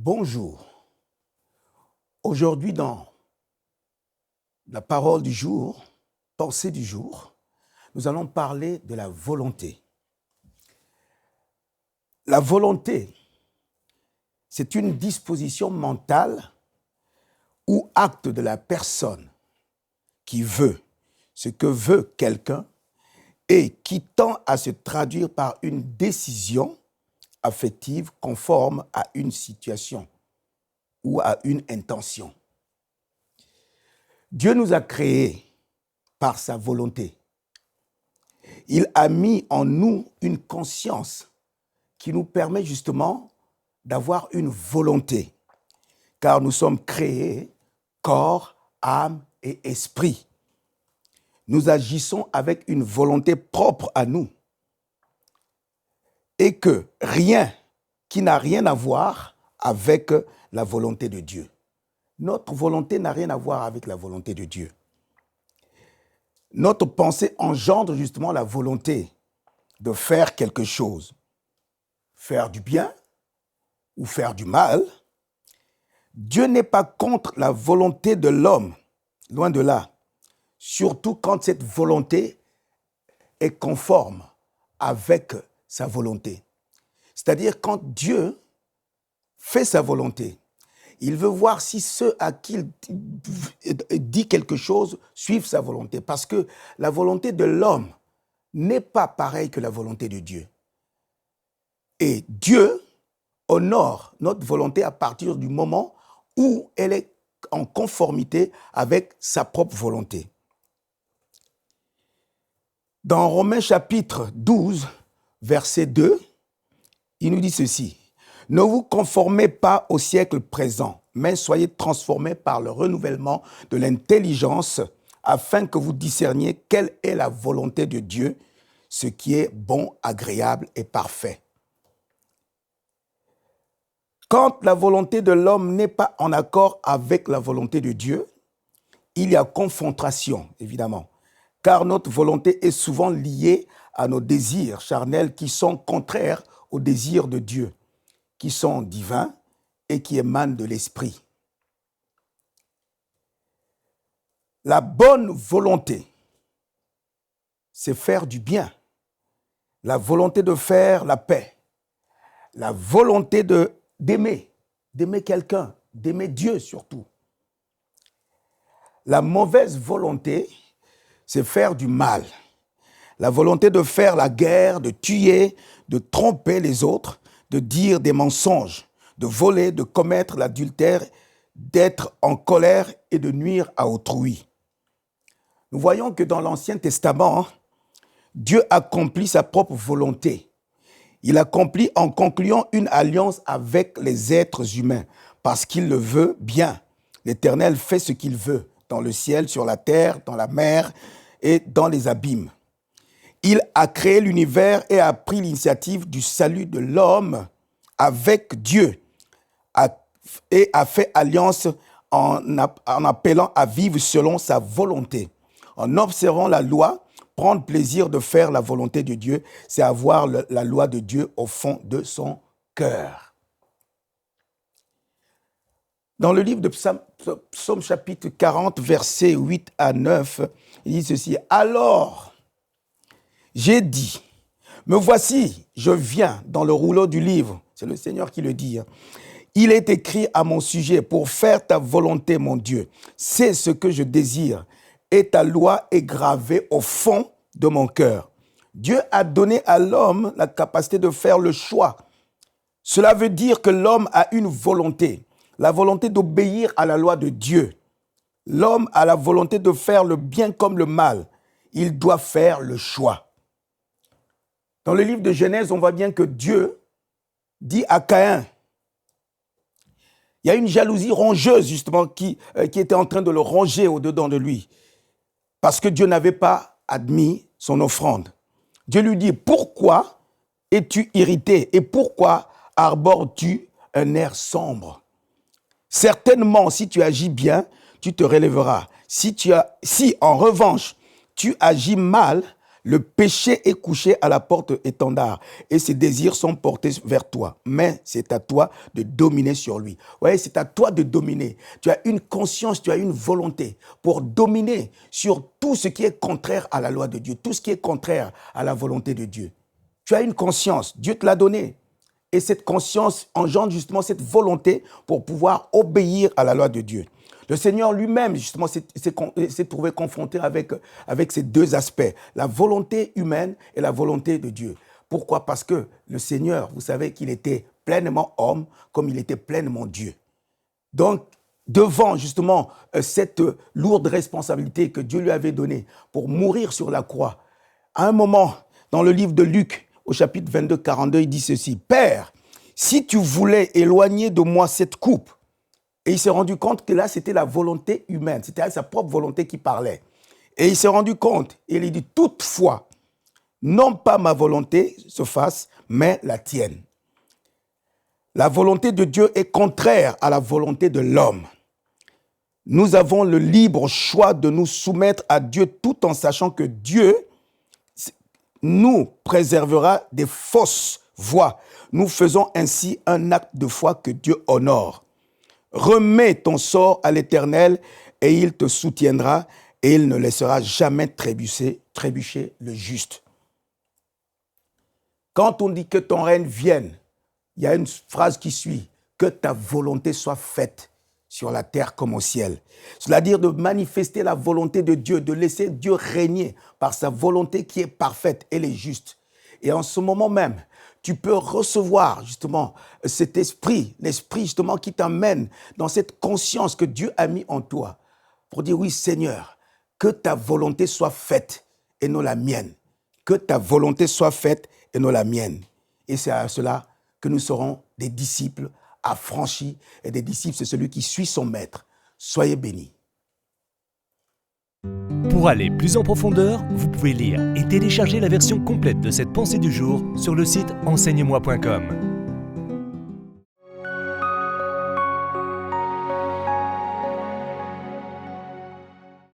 Bonjour. Aujourd'hui, dans la parole du jour, pensée du jour, nous allons parler de la volonté. La volonté, c'est une disposition mentale ou acte de la personne qui veut ce que veut quelqu'un et qui tend à se traduire par une décision affective conforme à une situation ou à une intention. Dieu nous a créés par sa volonté. Il a mis en nous une conscience qui nous permet justement d'avoir une volonté, car nous sommes créés corps, âme et esprit. Nous agissons avec une volonté propre à nous et que rien qui n'a rien à voir avec la volonté de Dieu. Notre volonté n'a rien à voir avec la volonté de Dieu. Notre pensée engendre justement la volonté de faire quelque chose. Faire du bien ou faire du mal. Dieu n'est pas contre la volonté de l'homme, loin de là. Surtout quand cette volonté est conforme avec sa volonté. C'est-à-dire quand Dieu fait sa volonté, il veut voir si ceux à qui il dit quelque chose suivent sa volonté. Parce que la volonté de l'homme n'est pas pareille que la volonté de Dieu. Et Dieu honore notre volonté à partir du moment où elle est en conformité avec sa propre volonté. Dans Romains chapitre 12, verset 2, il nous dit ceci. « Ne vous conformez pas au siècle présent, mais soyez transformés par le renouvellement de l'intelligence afin que vous discerniez quelle est la volonté de Dieu, ce qui est bon, agréable et parfait. » Quand la volonté de l'homme n'est pas en accord avec la volonté de Dieu, il y a confrontation, évidemment, car notre volonté est souvent liée à nos désirs charnels qui sont contraires aux désirs de Dieu, qui sont divins et qui émanent de l'esprit. La bonne volonté, c'est faire du bien. La volonté de faire la paix. La volonté d'aimer quelqu'un, d'aimer Dieu surtout. La mauvaise volonté, c'est faire du mal. La volonté de faire la guerre, de tuer, de tromper les autres, de dire des mensonges, de voler, de commettre l'adultère, d'être en colère et de nuire à autrui. Nous voyons que dans l'Ancien Testament, Dieu accomplit sa propre volonté. Il accomplit en concluant une alliance avec les êtres humains parce qu'il le veut bien. L'Éternel fait ce qu'il veut dans le ciel, sur la terre, dans la mer et dans les abîmes. Il a créé l'univers et a pris l'initiative du salut de l'homme avec Dieu et a fait alliance en appelant à vivre selon sa volonté. En observant la loi, prendre plaisir de faire la volonté de Dieu, c'est avoir la loi de Dieu au fond de son cœur. Dans le livre de Psaume chapitre 40, versets 8 à 9, il dit ceci. « Alors, j'ai dit, me voici, je viens dans le rouleau du livre. » C'est le Seigneur qui le dit. Il est écrit à mon sujet pour faire ta volonté, mon Dieu. C'est ce que je désire. Et ta loi est gravée au fond de mon cœur. Dieu a donné à l'homme la capacité de faire le choix. Cela veut dire que l'homme a une volonté. La volonté d'obéir à la loi de Dieu. L'homme a la volonté de faire le bien comme le mal. Il doit faire le choix. Dans le livre de Genèse, on voit bien que Dieu dit à Caïn, il y a une jalousie rongeuse justement qui était en train de le ronger au-dedans de lui, parce que Dieu n'avait pas admis son offrande. Dieu lui dit, pourquoi es-tu irrité et pourquoi arbores-tu un air sombre? Certainement, si tu agis bien, tu te relèveras. Si en revanche, tu agis mal, Le péché est couché à la porte étendard et ses désirs sont portés vers toi. Mais c'est à toi de dominer sur lui. Vous voyez, c'est à toi de dominer. Tu as une conscience, tu as une volonté pour dominer sur tout ce qui est contraire à la loi de Dieu, tout ce qui est contraire à la volonté de Dieu. Tu as une conscience, Dieu te l'a donnée. Et cette conscience engendre justement cette volonté pour pouvoir obéir à la loi de Dieu. Le Seigneur lui-même, justement, s'est trouvé confronté avec ces deux aspects, la volonté humaine et la volonté de Dieu. Pourquoi? Parce que le Seigneur, vous savez qu'il était pleinement homme comme il était pleinement Dieu. Donc, devant justement cette lourde responsabilité que Dieu lui avait donnée pour mourir sur la croix, à un moment, dans le livre de Luc, au chapitre 22, 42, il dit ceci: « Père, si tu voulais éloigner de moi cette coupe, » et il s'est rendu compte que là, c'était la volonté humaine, c'était sa propre volonté qui parlait. Et il s'est rendu compte, et il dit: « Toutefois, non pas ma volonté se fasse, mais la tienne. » La volonté de Dieu est contraire à la volonté de l'homme. Nous avons le libre choix de nous soumettre à Dieu tout en sachant que Dieu nous préservera des fausses voies. Nous faisons ainsi un acte de foi que Dieu honore. Remets ton sort à l'Éternel et il te soutiendra et il ne laissera jamais trébucher le juste. Quand on dit que ton règne vienne, il y a une phrase qui suit: que ta volonté soit faite sur la terre comme au ciel. C'est-à-dire de manifester la volonté de Dieu, de laisser Dieu régner par sa volonté qui est parfaite et est juste. Et en ce moment même, tu peux recevoir justement cet esprit, l'esprit justement qui t'amène dans cette conscience que Dieu a mis en toi pour dire: oui Seigneur, que ta volonté soit faite et non la mienne. Que ta volonté soit faite et non la mienne. Et c'est à cela que nous serons des disciples affranchis. Et des disciples, c'est celui qui suit son maître. Soyez bénis. Pour aller plus en profondeur, vous pouvez lire et télécharger la version complète de cette pensée du jour sur le site enseigne-moi.com.